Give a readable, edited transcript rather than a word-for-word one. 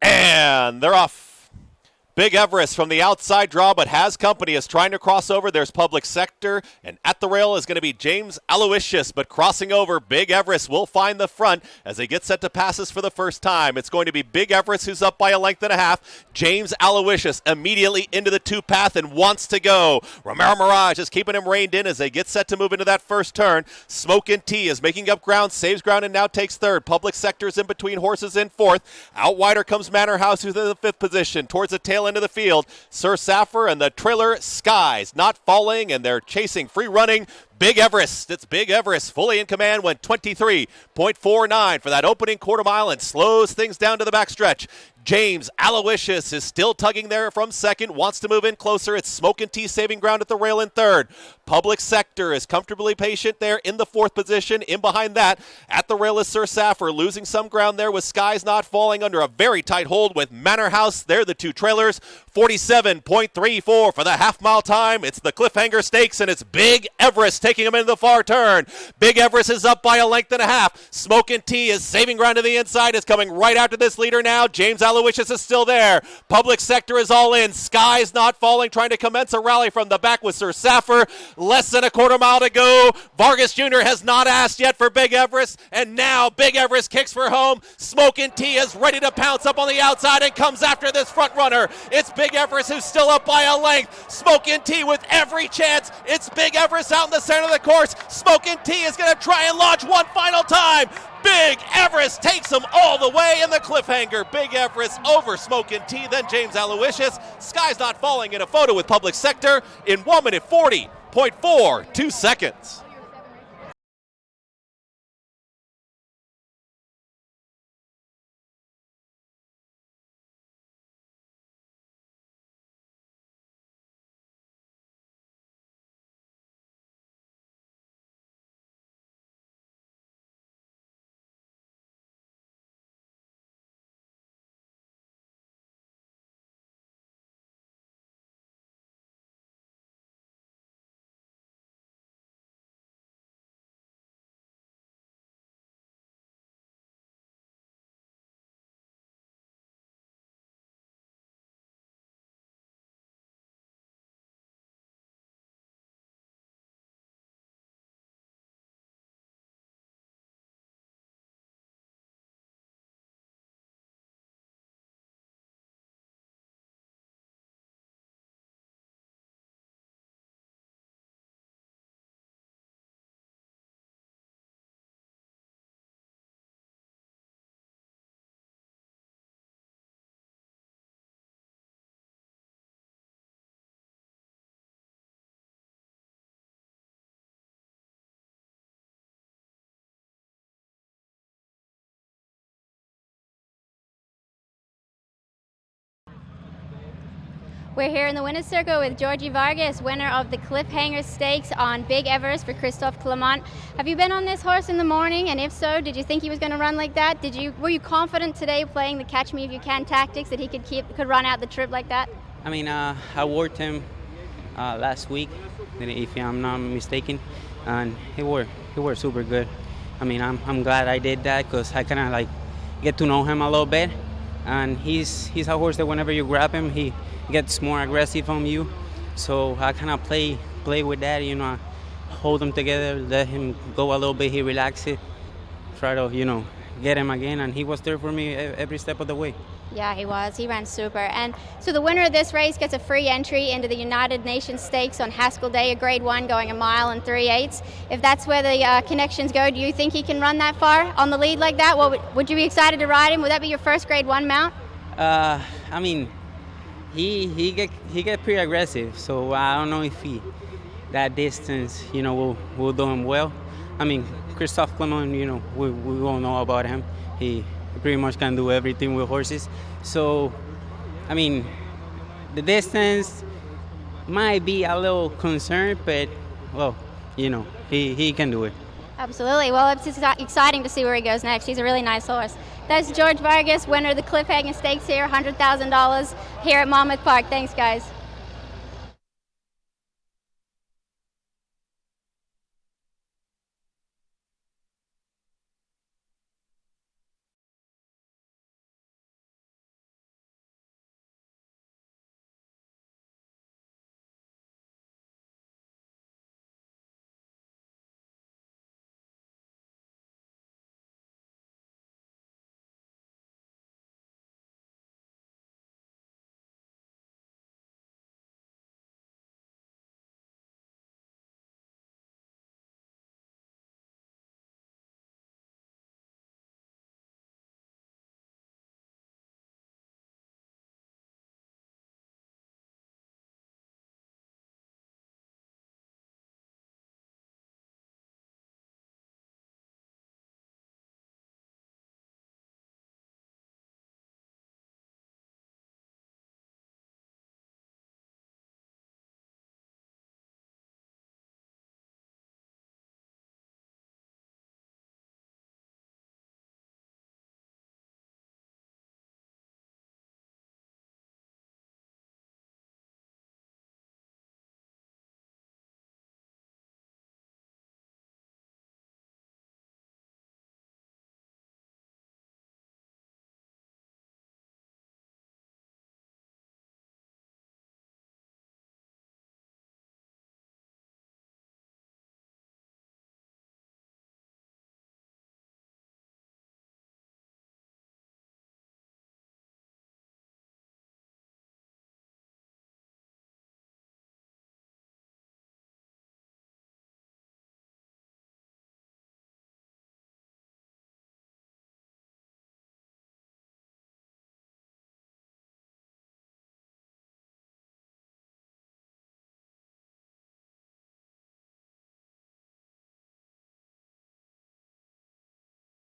And they're off. Big Everest from the outside draw, but has company, is trying to cross over. There's Public Sector, and at the rail is going to be James Aloysius, but crossing over, Big Everest will find the front as they get set to passes for the first time. It's going to be Big Everest who's up by a length and a half. James Aloysius immediately into the two path and wants to go. Romero Mirage is keeping him reined in as they get set to move into that first turn. Smokin' T is making up ground, saves ground, and now takes third. Public Sector is in between horses in fourth. Out wider comes Manor House, who's in the fifth position. Towards the tail end of the field, Sir Saffir and the trailer Skies not falling, and they're chasing, free running Big Everest. It's Big Everest fully in command, went 23.49 for that opening quarter mile and slows things down to the backstretch. James Aloysius is still tugging there from second, wants to move in closer. It's Smokin' Tea saving ground at the rail in third. Public Sector is comfortably patient there in the fourth position. In behind that, at the rail is Sir Saffir, losing some ground there with Skies not falling under a very tight hold with Manor House. They're the two trailers. 47.34 for the half-mile time. It's the Cliffhanger Stakes, and it's Big Everest taking him into the far turn. Big Everest is up by a length and a half. Smokin' Tea is saving ground to the inside, is coming right after this leader now. James Aloysius is still there. Public Sector is all in. Skies not falling, trying to commence a rally from the back with Sir Saffir. Less than a quarter mile to go. Vargas Jr. has not asked yet for Big Everest, and now Big Everest kicks for home. Smokin' Tea is ready to pounce up on the outside and comes after this front runner. It's Big Everest who's still up by a length. Smokin' Tea with every chance. It's Big Everest out in the center of the course. Smokin' Tea is going to try and launch one final time. Big Everest takes him all the way in the Cliffhanger. Big Everest over Smokin' Tea, then James Aloysius. Skies not falling in a photo with Public Sector in 1 minute 40.42 seconds. We're here in the winner's circle with Georgie Vargas, winner of the Cliffhanger Stakes on Big Everest for Christophe Clement. Have you been on this horse in the morning? And if so, did you think he was going to run like that? Were you confident today playing the catch me if you can tactics that he could run out the trip like that? I mean, I worked him last week, if I'm not mistaken, and he worked super good. I mean, I'm glad I did that because I kind of like get to know him a little bit, and he's a horse that whenever you grab him, he gets more aggressive on you. So I kind of play with that, I hold him together, let him go a little bit, he relaxes, try to, get him again, and he was there for me every step of the way. Yeah, he was. He ran super. And so the winner of this race gets a free entry into the United Nations Stakes on Haskell Day, a Grade 1 going 1 mile and 3/8. If that's where the connections go, do you think he can run that far on the lead like that? Well, would you be excited to ride him? Would that be your first Grade 1 mount? I mean, he get pretty aggressive, so I don't know if that distance, will do him well. I mean, Christophe Clement, we all know about him. He pretty much can do everything with horses. So, I mean, the distance might be a little concerned, but, well, he can do it. Absolutely. Well, it's exciting to see where he goes next. He's a really nice horse. That's George Vargas, winner of the Cliffhanger Stakes here, $100,000 here at Monmouth Park. Thanks, guys.